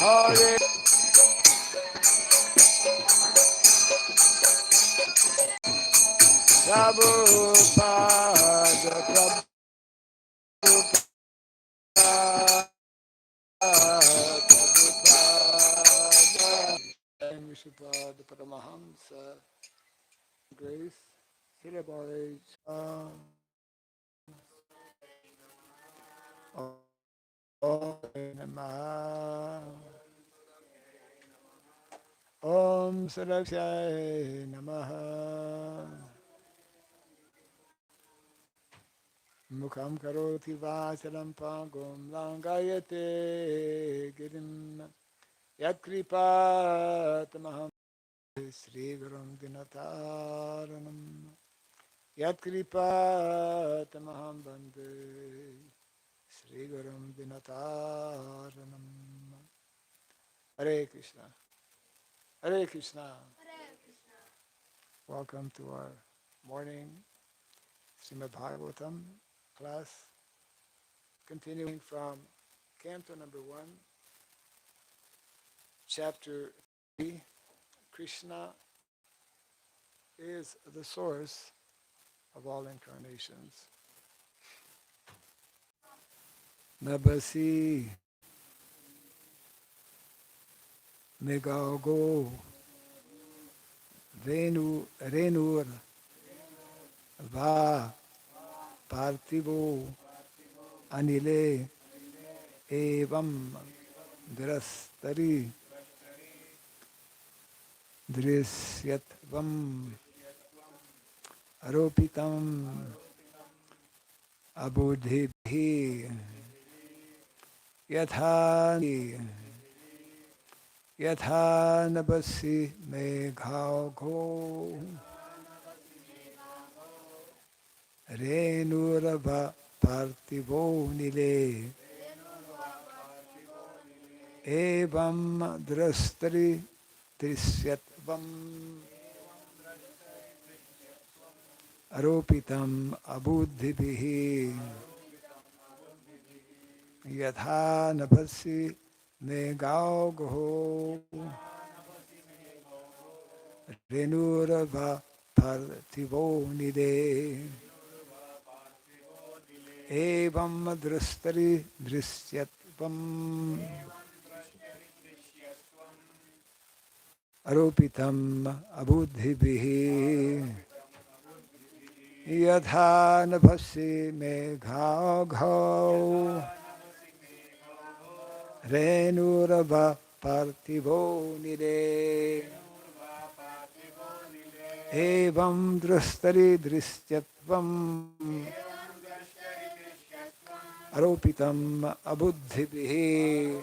Hare Prabhupada Vishnupada Paramahamsa Grace Srila Om Namah Om Saraswati Namaha Mukham Karoti Vasalam Pangum Langayate Girim Yatkripa Sri Gurum Dinataranam Yatkripa Tamaham Bande Sri Gurum Dinataranam Hare Krishna Hare Krishna. Welcome to our morning Srimad Bhagavatam class, continuing from Canto number 1, chapter 3. Krishna is the source of all incarnations. Nabasi Megago Renur Va Parthivo Anile Evam Drastari Drisyatvam Aropitam Abudhibhi Yatha Nabasi Meghago Renurava Parthivo Nile Evam Drastari Drisyatvam Aropitam Abudhibhi Yatha Nabasi Meghago Renurava Parthivo Nile Evam Drastari Drisyatvam Aropitam Abudhibhi Yatha Nabhasi Meghaghau Renurava Parthivo Nile Evam Drastari Drisyatvam Aropitam Abudhibhi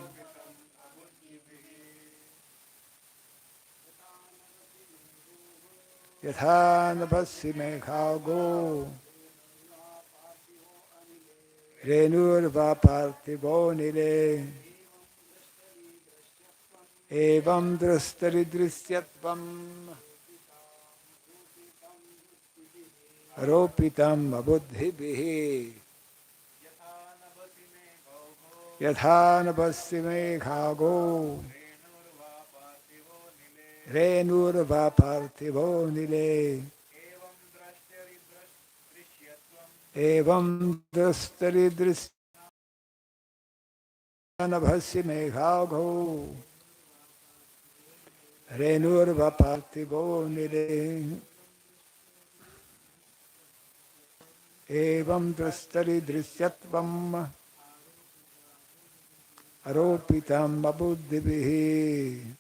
Yatha Nabhasi Meghago Renurva Parthivo Nile Evam Drastari Drisyatvam Aropitam Abudhibhi Yatha Nabhasi Meghago Renurva Parthivo Nile Evam Drastari Drisyatvam Nabhasi Meghago Renurva Parthivo Nile Evam Drastari Drisyatvam Aropitam Abudhibhi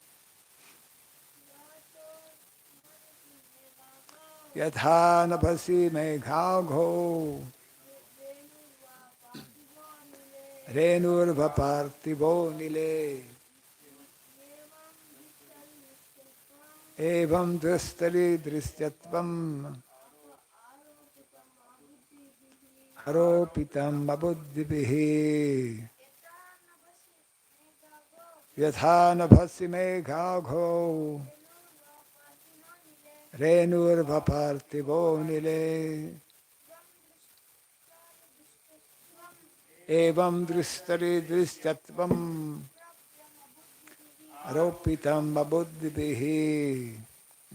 Yatha Nabhasi Meghago Renurva Parthivo Nile Evam Drastari Drisyatvam Aropitam Abudhibhi Yatha Nabhasi Meghago Renurva Parthivo Nile Evam Dristari Drisyatvam aropitam mabuddhibihi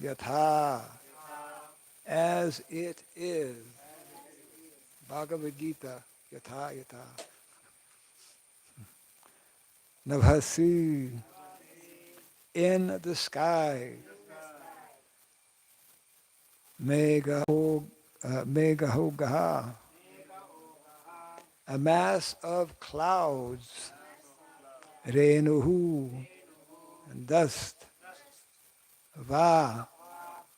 yatha, as it is. Bhagavad Gita, yatha yatha. Navhasi, in the sky. Meghahogaha, a mass of clouds. Renuhu, and dust. Va,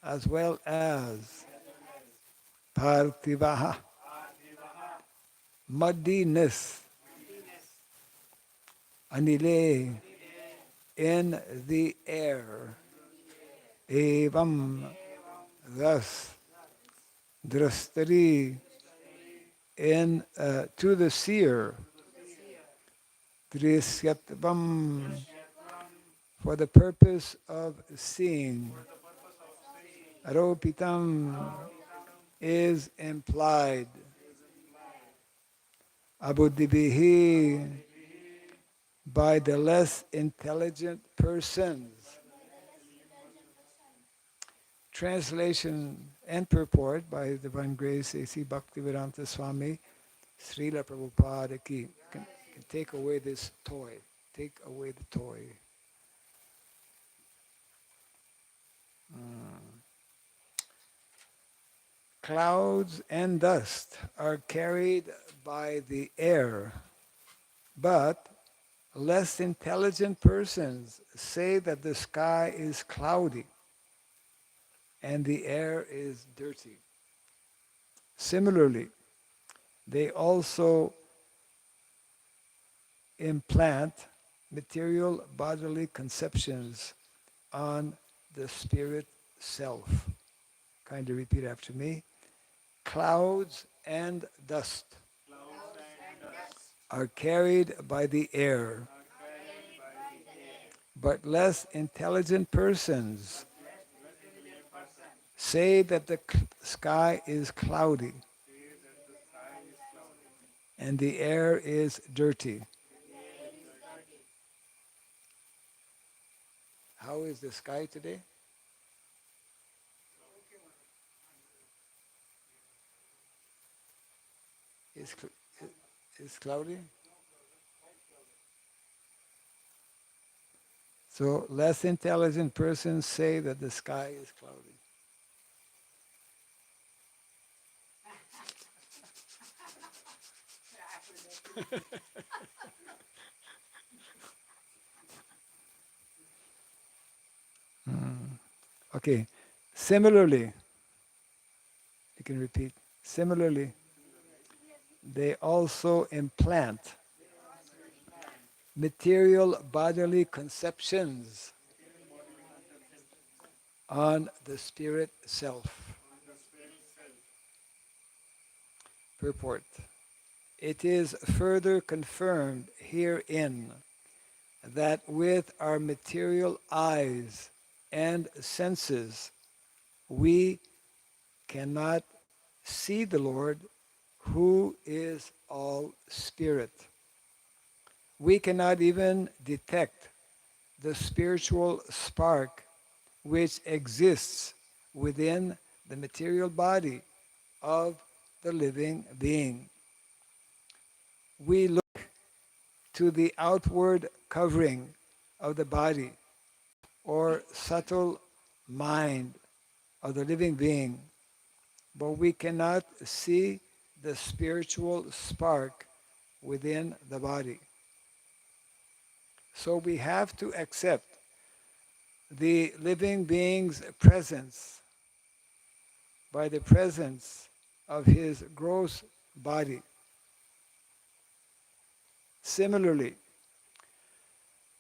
as well as Parthivaha, muddiness. Anile, in the air. Evam, thus. Drastari, in to the seer. Drishyatvam, for the purpose of seeing. Aropitam is implied. Abuddhibihi, by the less intelligent persons. Translation and purport by Divine Grace A.C. Bhaktivedanta Swami, Srila Prabhupada ki. Can take away this toy. Take away the toy. Clouds and dust are carried by the air, but less intelligent persons say that the sky is cloudy and the air is dirty. Similarly, they also implant material bodily conceptions on the spirit self. Kindly repeat after me. Clouds and dust are carried by the air, but less intelligent persons say that the sky is cloudy and the air is dirty. How is the sky today? Is cloudy? So less intelligent persons say that the sky is cloudy. Okay. Similarly, you can repeat. Similarly, they also implant material bodily conceptions on the spirit self. Purport. It is further confirmed herein that with our material eyes and senses, we cannot see the Lord who is all spirit. We cannot even detect the spiritual spark which exists within the material body of the living being. We look to the outward covering of the body or subtle mind of the living being, but we cannot see the spiritual spark within the body. So we have to accept the living being's presence by the presence of his gross body. Similarly,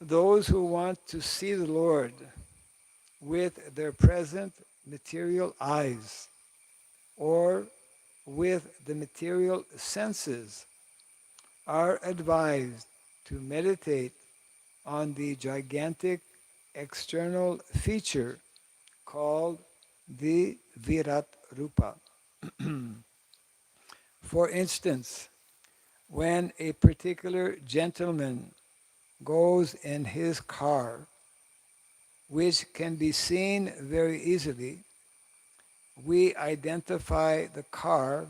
those who want to see the Lord with their present material eyes or with the material senses are advised to meditate on the gigantic external feature called the Virat Rupa. For instance, when a particular gentleman goes in his car which can be seen very easily, we identify the car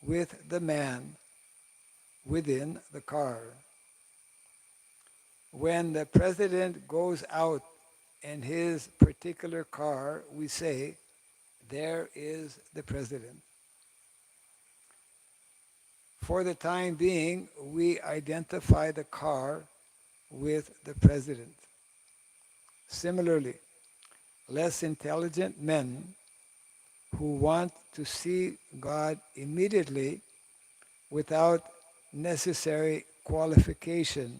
with the man within the car. When the president goes out in his particular car, we say, there is the president. For the time being, we identify the car with the president. Similarly, less intelligent men who want to see God immediately without necessary qualification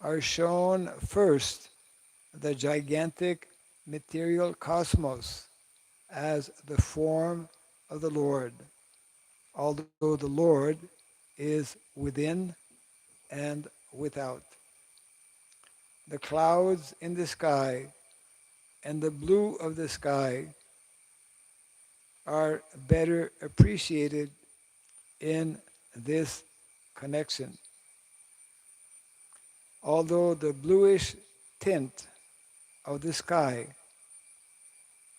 are shown first the gigantic material cosmos as the form of the Lord, although the Lord is within and without. The clouds in the sky and the blue of the sky are better appreciated in this connection. Although the bluish tint of the sky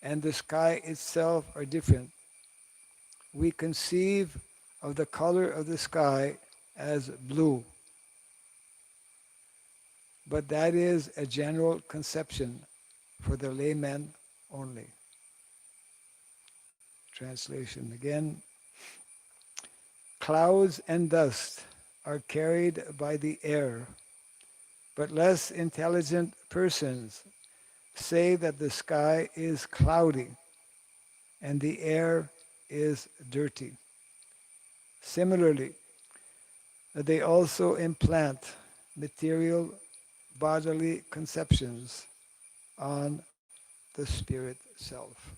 and the sky itself are different, we conceive of the color of the sky as blue. But that is a general conception for the layman only. Translation again. Clouds and dust are carried by the air, but less intelligent persons say that the sky is cloudy and the air is dirty. Similarly, they also implant material bodily conceptions on the spirit self.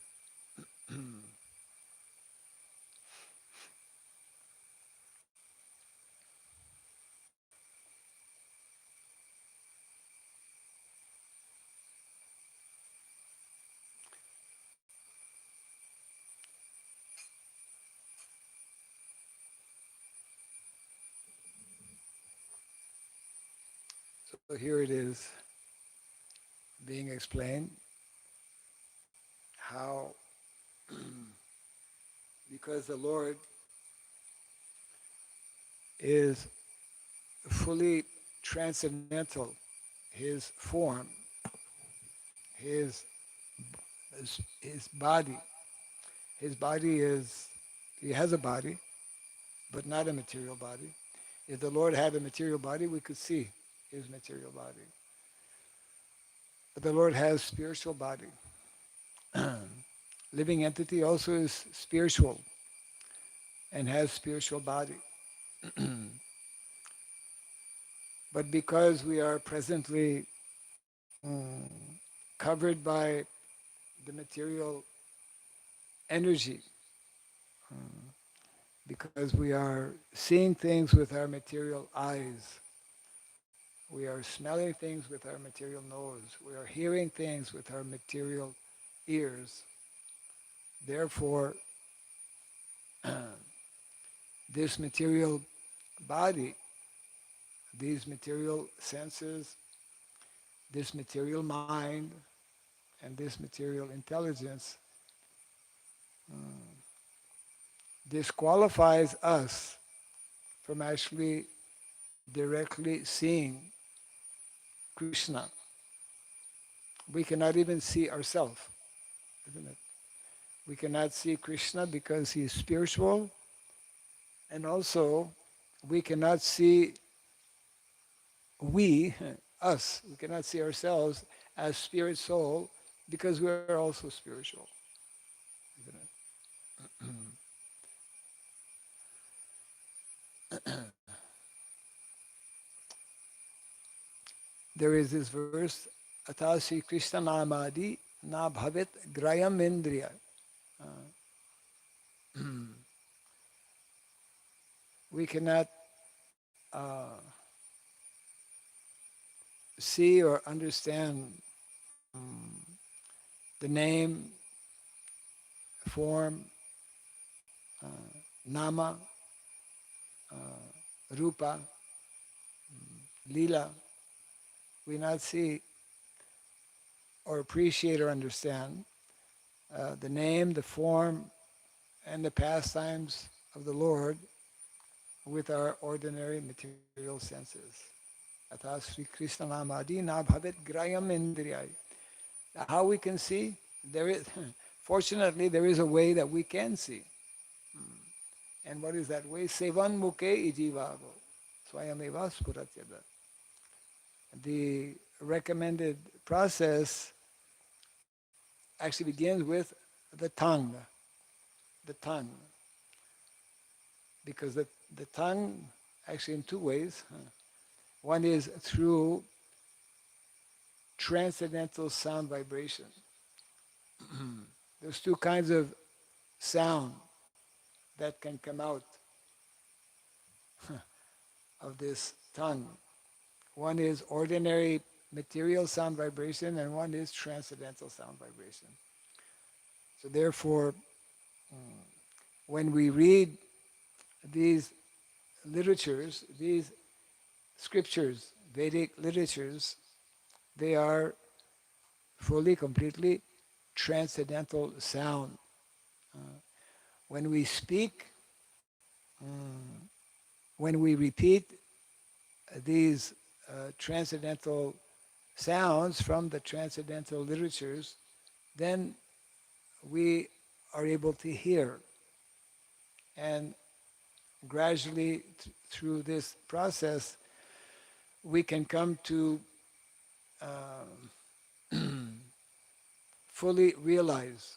So here it is being explained how, because the Lord is fully transcendental, his form, his, his body. His body is, he has a body, but not a material body. If the Lord had a material body, we could see his material body. But the Lord has spiritual body. Living entity also is spiritual and has spiritual body. But because we are presently covered by the material energy, because we are seeing things with our material eyes, we are smelling things with our material nose, we are hearing things with our material ears. Therefore, this material body, these material senses, this material mind, and this material intelligence disqualifies us from actually directly seeing Krishna. We cannot even see ourselves, isn't it? We cannot see Krishna because he is spiritual, and also we cannot see we, us, we cannot see ourselves as spirit soul because we are also spiritual, isn't it? There is this verse, Atasi Krishna Namadi na bhavet grayam indriya. We cannot see or understand the name, form, nama, rupa, lila. We not see or appreciate or understand the name, the form, and the pastimes of the Lord with our ordinary material senses. Atha Sri Krishna Namadi na bhavet grayam indriyai. How we can see? There is, fortunately, there is a way that we can see. And what is that way? Sevan mukhe ijivavo. Swayameva spuratyada. The recommended process actually begins with the tongue. The tongue. Because the tongue, actually in two ways. One is through transcendental sound vibration. There's two kinds of sound that can come out of this tongue. One is ordinary material sound vibration, and one is transcendental sound vibration. So therefore, when we read these literatures, these scriptures, Vedic literatures, they are fully, completely transcendental sound. When we speak, when we repeat these transcendental sounds from the transcendental literatures, then we are able to hear. And gradually, through this process, we can come to fully realize.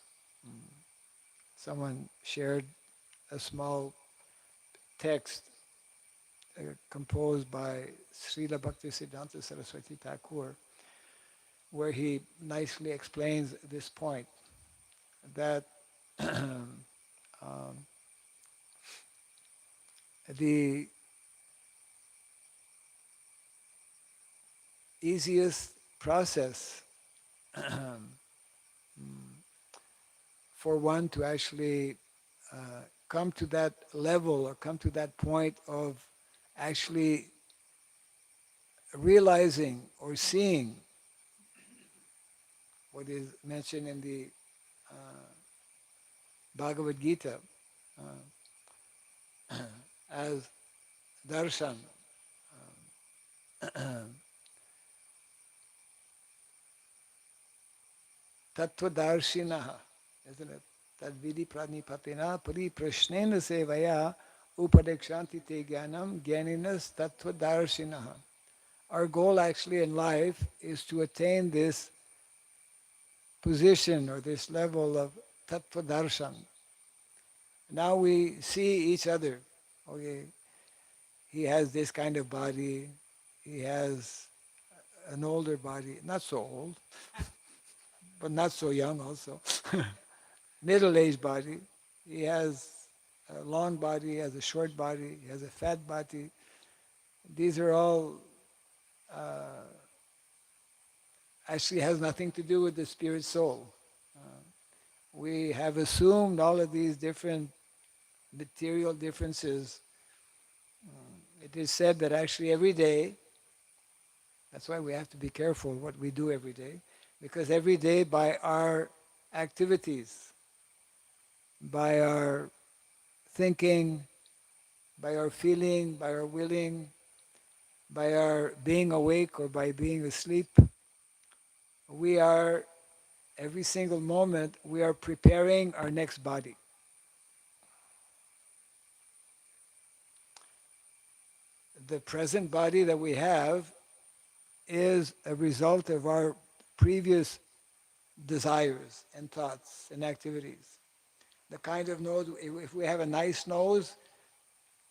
Someone shared a small text composed by Srila Bhaktisiddhanta Saraswati Thakur, where he nicely explains this point, that the easiest process for one to actually come to that level or come to that point of actually realizing or seeing what is mentioned in the Bhagavad Gita as darshan. Tattvadarshinaha, isn't it? Tadvidi pranipapina pari prashnena sevaya upadekshanti te jnanam jnaninas tattvadarshinaha. Our goal actually in life is to attain this position or this level of tattva darshan. Now we see each other. Okay, he has this kind of body, he has an older body, not so old, but not so young also. Middle-aged body. He has a long body, he has a short body, he has a fat body. These are all actually has nothing to do with the spirit soul. We have assumed all of these different material differences. It is said that actually every day, that's why we have to be careful what we do every day, because every day by our activities, by our thinking, by our feeling, by our willing, by our being awake or by being asleep, we are, every single moment, we are preparing our next body. The present body that we have is a result of our previous desires and thoughts and activities. The kind of nose, if we have a nice nose,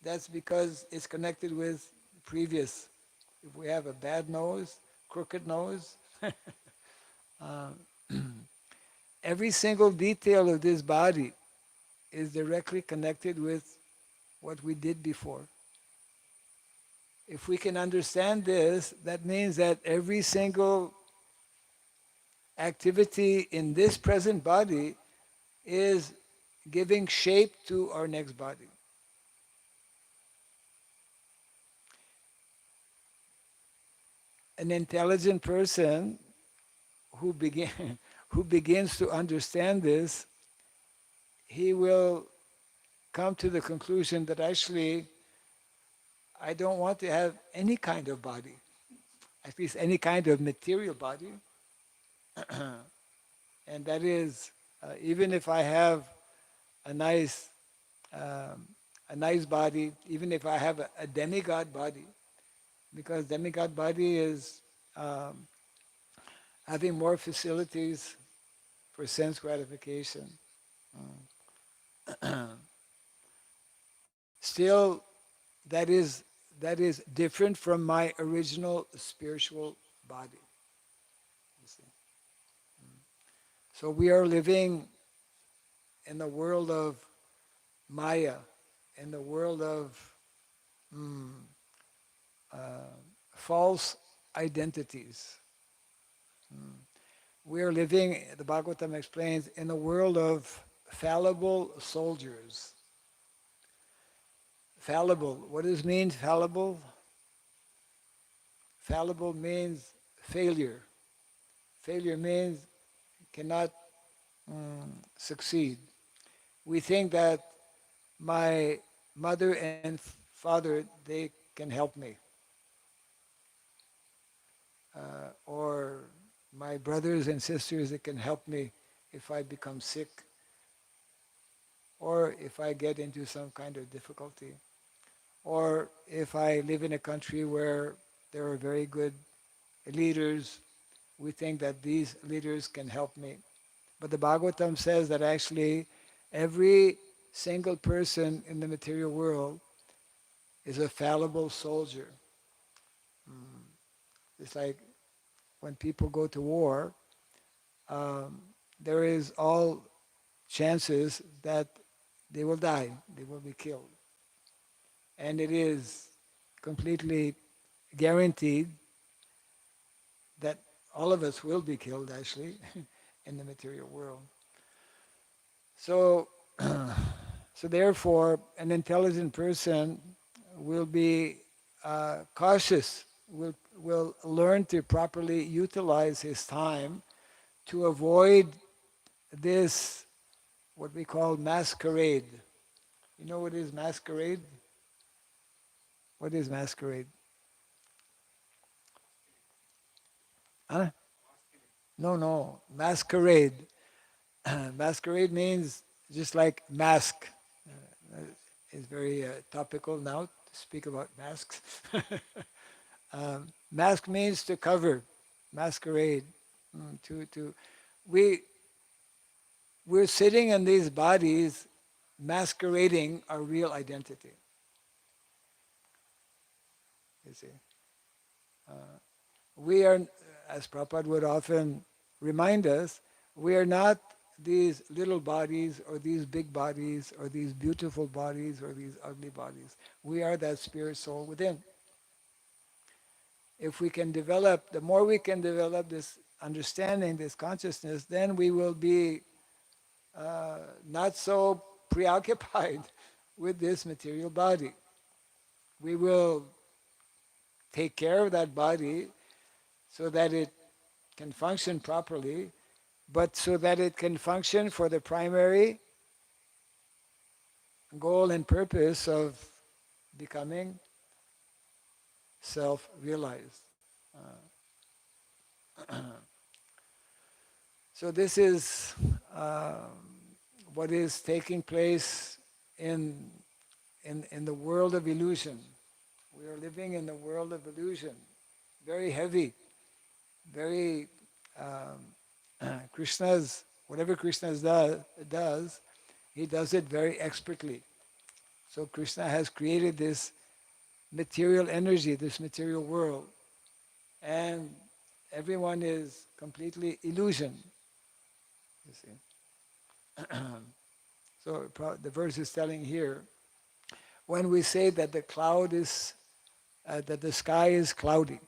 that's because it's connected with previous. If we have a bad nose, crooked nose, every single detail of this body is directly connected with what we did before. If we can understand this, that means that every single activity in this present body is giving shape to our next body. An intelligent person who begin who begins to understand this, he will come to the conclusion that actually I don't want to have any kind of body, at least any kind of material body, and that is even if I have a nice um, a nice body, even if I have a demigod body, because demigod body is um, having more facilities for sense gratification. Still, that is that is different from my original spiritual body. You see. So we are living in the world of Maya, in the world of mm, uh, false identities. Mm. We are living, the Bhagavatam explains, in the world of fallible soldiers. Fallible. What does mean fallible? Fallible means failure. Failure means cannot succeed. We think that my mother and father, they can help me. Or my brothers and sisters, they can help me if I become sick or if I get into some kind of difficulty. Or if I live in a country where there are very good leaders, we think that these leaders can help me. But the Bhagavatam says that actually every single person in the material world is a fallible soldier. Mm. It's like when people go to war, um, there is all chances that they will die, they will be killed. And it is completely guaranteed that all of us will be killed actually in the material world. So, so therefore, an intelligent person will be cautious, will learn to properly utilize his time to avoid this, what we call masquerade. You know what is masquerade? What is masquerade? Huh? No, no, masquerade. Masquerade means just like mask. It's very topical now to speak about masks. Mask means to cover, masquerade. To we we're sitting in these bodies, masquerading our real identity. You see, we are, as Prabhupada would often remind us, we are not these little bodies or these big bodies or these beautiful bodies or these ugly bodies. We are that spirit soul within. If we can develop, the more we can develop this understanding, this consciousness, then we will be not so preoccupied with this material body. We will take care of that body so that it can function properly, but so that it can function for the primary goal and purpose of becoming self-realized. So this is what is taking place in, in the world of illusion. We are living in the world of illusion, very heavy, very Krishna's, whatever Krishna does, he does it very expertly. So Krishna has created this material energy, this material world, and everyone is completely illusion, you see. So the verse is telling here, when we say that the cloud is, that the sky is cloudy,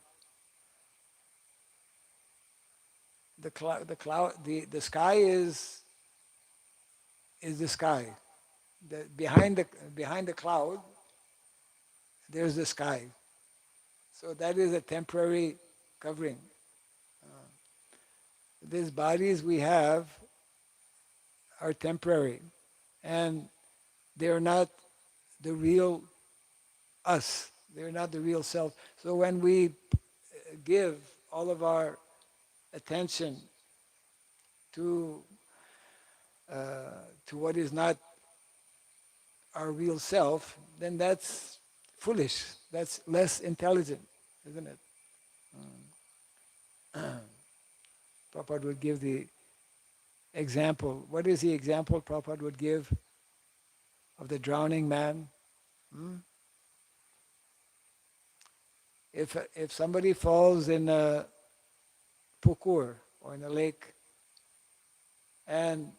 the sky is the sky. Behind the cloud, there's the sky. So that is a temporary covering. these bodies we have are temporary, and they're not the real us. They're not the real self. So when we give all of our attention to what is not our real self, then that's foolish. That's less intelligent, isn't it? Prabhupada would give the example. What is the example Prabhupada would give of the drowning man? Hmm? If somebody falls in a pukur or in a lake, and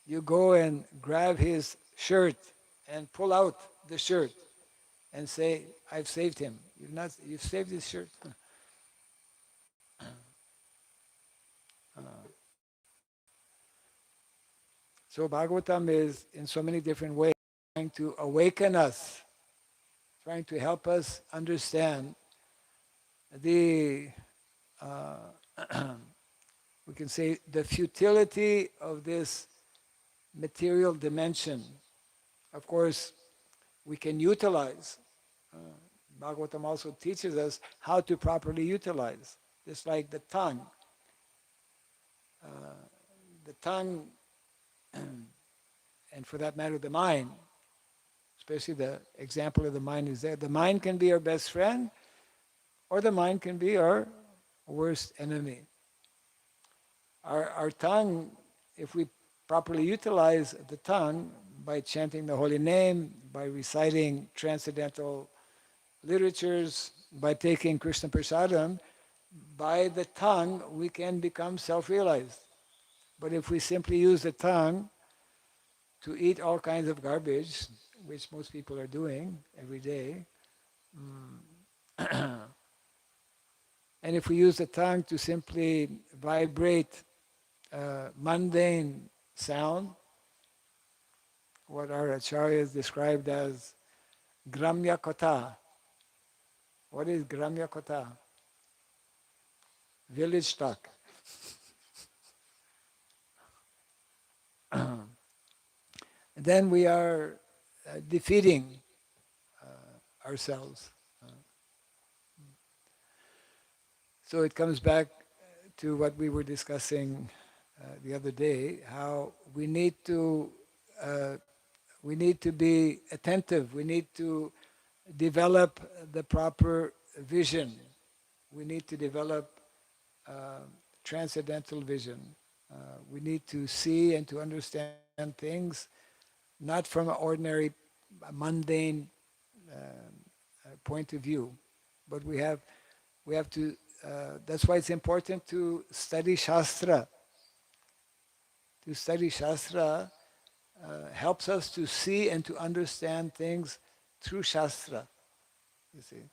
you go and grab his shirt and pull out the shirt and say, "I've saved him." You've saved his shirt. So Bhagavatam is in so many different ways trying to awaken us, trying to help us understand the, uh, we can say, the futility of this material dimension. Of course, we can utilize. Uh, Bhagavatam also teaches us how to properly utilize, just like the tongue. Uh, the tongue, and for that matter, the mind, especially the example of the mind is there. The mind can be our best friend, or the mind can be our worst enemy. Our tongue, if we properly utilize the tongue by chanting the holy name, by reciting transcendental literatures, by taking Krishna Prasadam, by the tongue we can become self-realized. But if we simply use the tongue to eat all kinds of garbage, which most people are doing every day, and if we use the tongue to simply vibrate mundane sound, what our acharyas described as gramya kotha. What is gramya kotha? Village talk. Then we are defeating ourselves. So it comes back to what we were discussing the other day, how uh, we need to be attentive. We need to develop the proper vision. We need to develop transcendental vision. We need to see and to understand things not from an ordinary, mundane point of view, but we have to. That's why it's important to study Shastra. To study Shastra helps us to see and to understand things through Shastra. You see.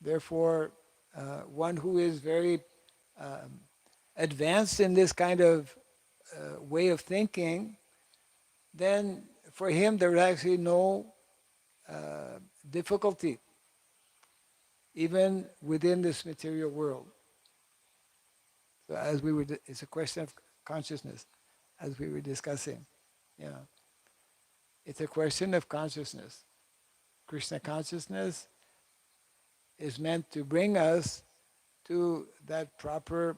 Therefore, one who is very advanced in this kind of way of thinking, then for him there's actually no difficulty, even within this material world. So as we were, it's a question of consciousness, as we were discussing. Yeah, it's a question of consciousness. Krishna consciousness is meant to bring us to that proper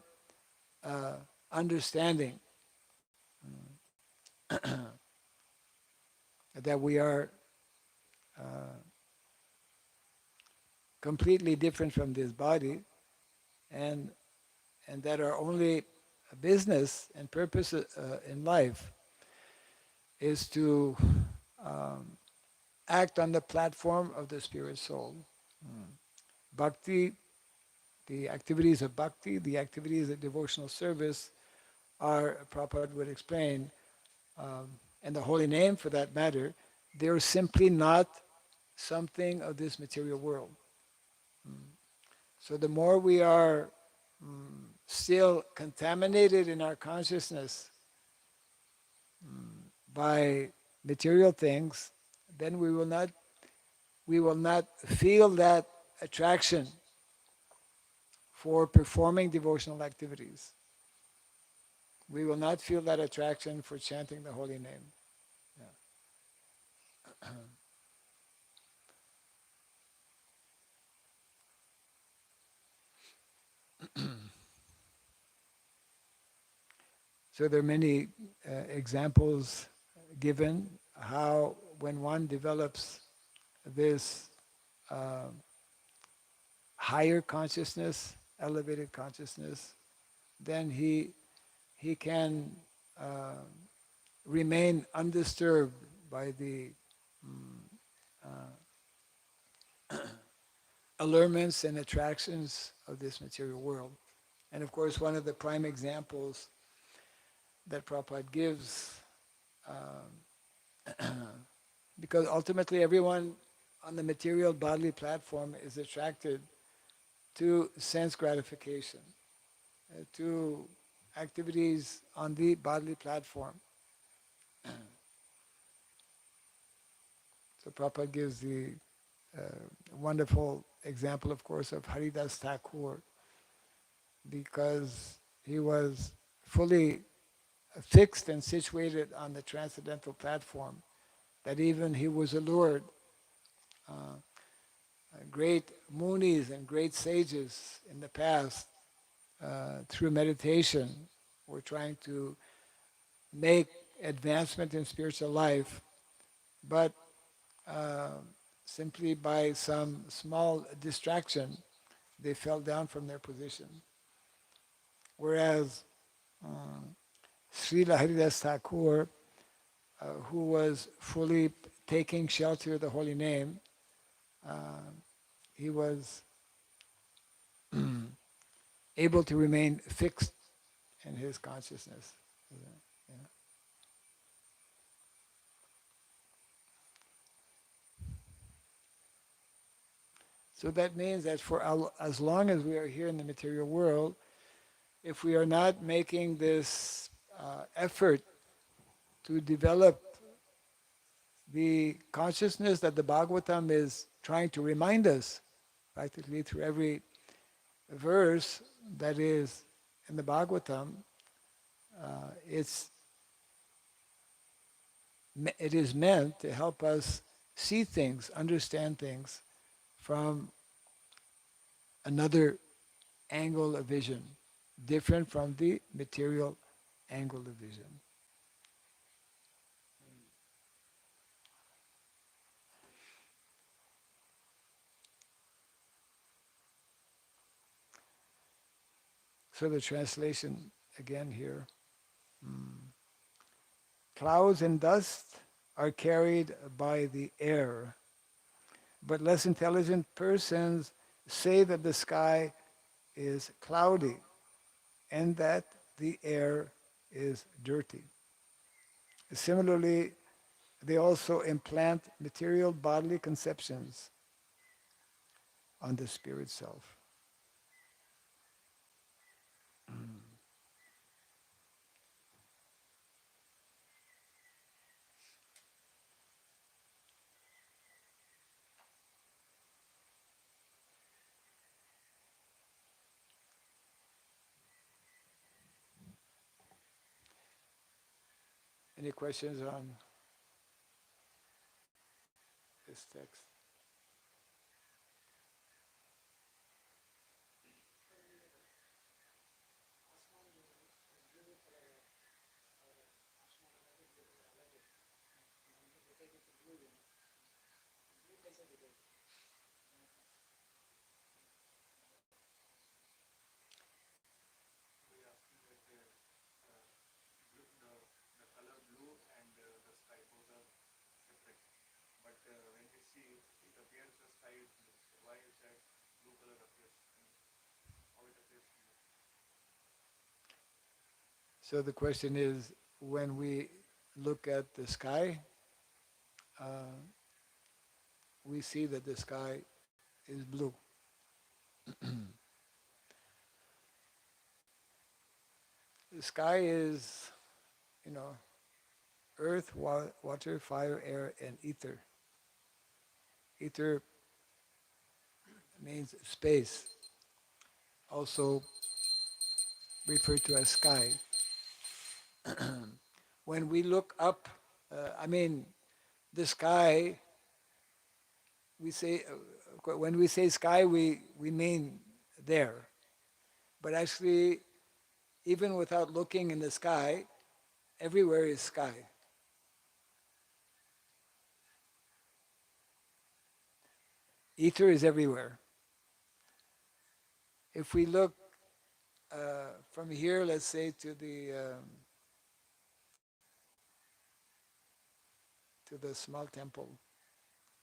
understanding that we are completely different from this body, and that our only business and purpose in life is to act on the platform of the spirit soul. Bhakti, the activities of bhakti, the activities of devotional service are, Prabhupada would explain, and the holy name for that matter, they're simply not something of this material world. So the more we are still contaminated in our consciousness by material things, then we will not feel that attraction for performing devotional activities. We will not feel that attraction for chanting the holy name. Yeah. So there are many examples given how when one develops this uh, higher consciousness, elevated consciousness, then he can uh, remain undisturbed by the mm, allurements and attractions of this material world. And of course, one of the prime examples that Prabhupada gives, because ultimately everyone on the material bodily platform is attracted to sense gratification, to activities on the bodily platform. So Prabhupada gives the uh, wonderful example, of course, of Haridas Thakur, because he was fully fixed and situated on the transcendental platform, that even he was allured. Great munis and great sages in the past, through meditation, were trying to make advancement in spiritual life, but uh, simply by some small distraction, they fell down from their position. Whereas Srila Haridas Thakur, who was fully taking shelter of the holy name, uh, he was able to remain fixed in his consciousness. Yeah. So that means that for as long as we are here in the material world, if we are not making this effort to develop the consciousness that the Bhagavatam is trying to remind us, practically through every verse that is in the Bhagavatam, it's it is meant to help us see things, understand things from another angle of vision, different from the material angle of vision. So the translation again here. Clouds and dust are carried by the air, but less intelligent persons say that the sky is cloudy and that the air is dirty. Similarly, they also implant material bodily conceptions on the spirit self. Any questions on this text? So the question is, when we look at the sky, uh, we see that the sky is blue. The sky is, you know, earth, water, fire, air, and ether. Ether means space. also referred to as sky. When we look up, the sky, we say, when we say sky, we mean there. But actually, even without looking in the sky, everywhere is sky. Ether is everywhere. If we look from here, let's say, to the small temple,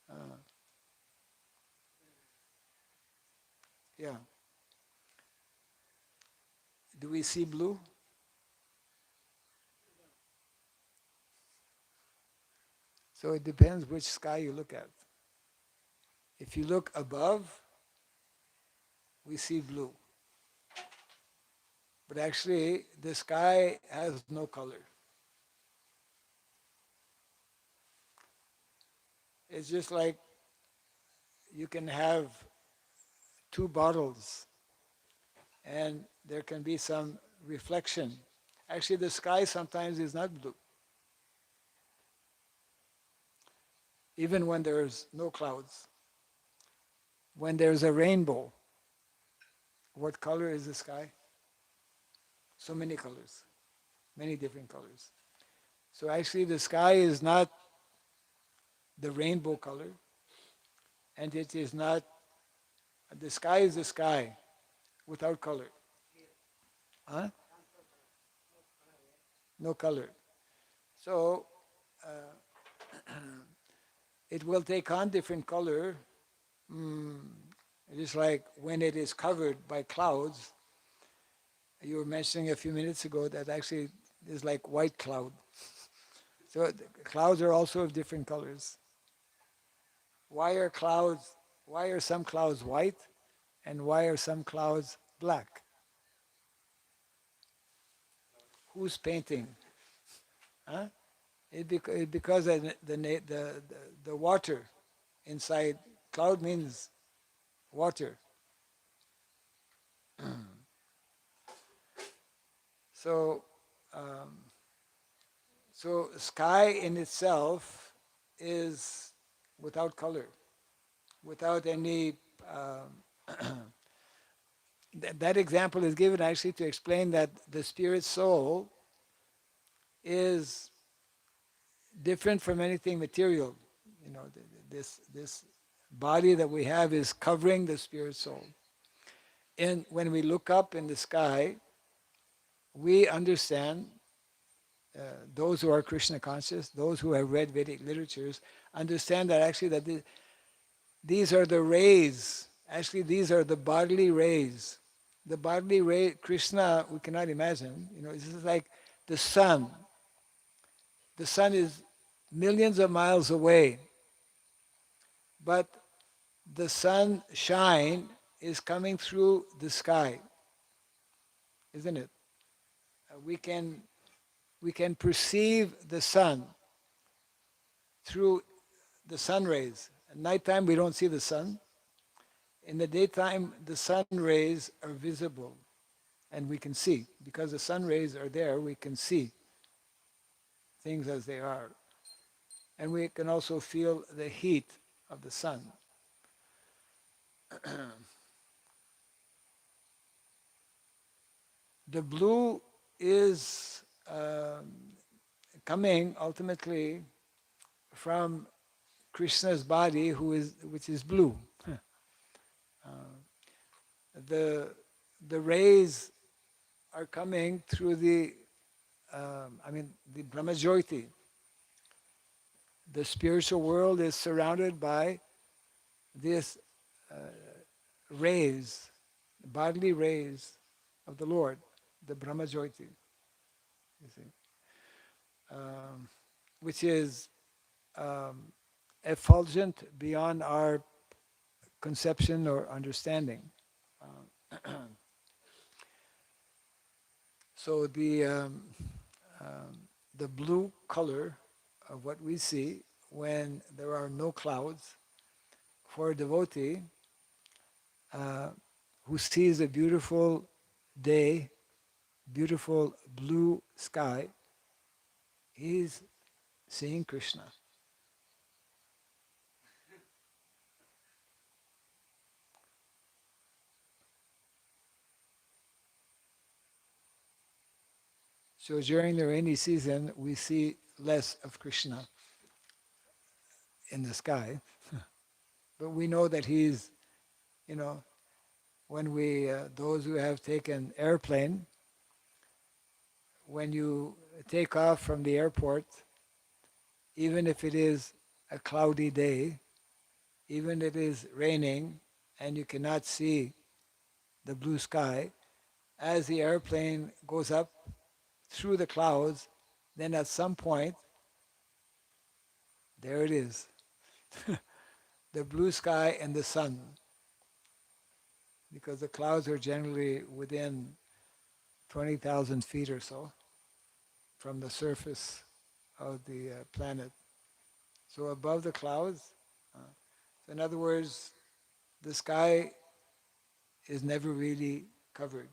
uh, yeah, do we see blue? So it depends which sky you look at. If you look above, we see blue. But actually, the sky has no color. It's just like you can have two bottles and there can be some reflection. Actually, the sky sometimes is not blue, even when there's no clouds. When there's a rainbow, what color is the sky? So many colors, many different colors. So actually, the sky is not the rainbow color, and it is not, the sky is the sky without color. Huh? No color. So it will take on different color. Mm, just like when it is covered by clouds, you were mentioning a few minutes ago that actually is like white cloud. So clouds are also of different colors. Why are clouds? Why are some clouds white, and why are some clouds black? Who's painting? Huh? Because of the water inside. Cloud means water. So, um, so sky in itself is without color, without any. That example is given actually to explain that the spirit soul is different from anything material. You know, this body that we have is covering the spirit soul. And when we look up in the sky, we understand, those who are Krishna conscious, those who have read Vedic literatures, understand that actually these are the rays. Actually, these are the bodily rays. The bodily ray, Krishna, we cannot imagine. You know, this is like the sun. The sun is millions of miles away, but the sun shine is coming through the sky, isn't it? We can perceive the sun through the sun rays. At nighttime we don't see the sun. In the daytime the sun rays are visible and we can see. Because the sun rays are there, we can see things as they are. And we can also feel the heat of the sun. The blue is coming ultimately from Krishna's body, which is blue. The the rays are coming through the Brahmajyoti. The spiritual world is surrounded by these rays, bodily rays of the Lord, the Brahmajyoti, you see, which is effulgent beyond our conception or understanding. So the blue color of what we see when there are no clouds for a devotee who sees a beautiful day, beautiful blue sky, he's seeing Krishna. So during the rainy season, we see less of Krishna in the sky, but we know that he's, you know, when those who have taken airplane, when you take off from the airport, even if it is a cloudy day, even if it is raining and you cannot see the blue sky, as the airplane goes up through the clouds, then at some point, there it is, the blue sky and the sun, because the clouds are generally within 20,000 feet or so from the surface of the planet. So above the clouds, so in other words, the sky is never really covered.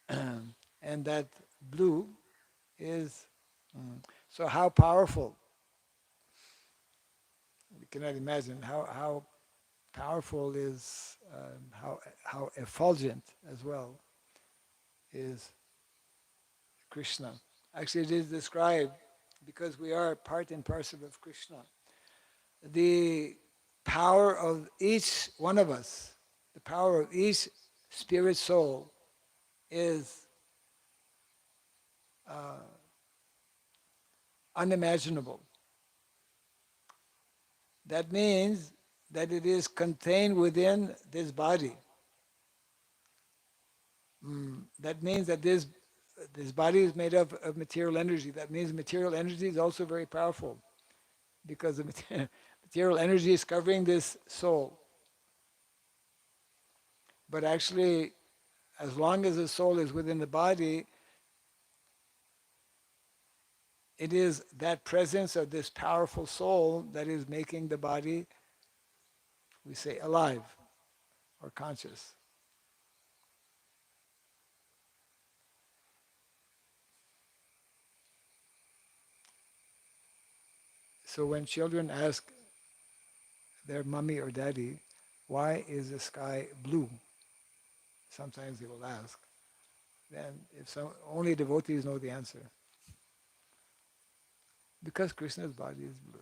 And that blue is, so how powerful, you cannot imagine how powerful is, how effulgent as well is Krishna. Actually, it is described because we are part and parcel of Krishna. The power of each one of us, the power of each spirit soul is uh, unimaginable. That means that it is contained within this body. That means that this body is made up of material energy. That means material energy is also very powerful because the material energy is covering this soul. But actually, as long as the soul is within the body, it is that presence of this powerful soul that is making the body, we say, alive or conscious. So when children ask their mummy or daddy, why is the sky blue? Sometimes they will ask. Then if only devotees know the answer. Because Krishna's body is blue.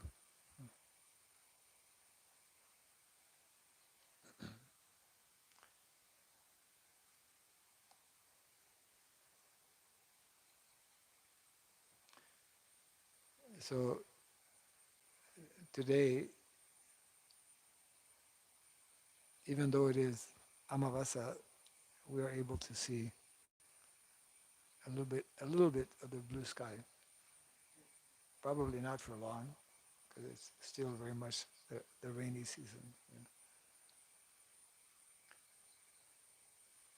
So today, even though it is Amavasa, we are able to see a little bit of the blue sky. Probably not for long, because it's still very much the rainy season.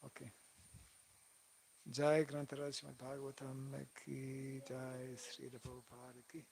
Okay. Jai Grantaraj Srimad Bhagavatam ki Jai Sri Prabhupada ki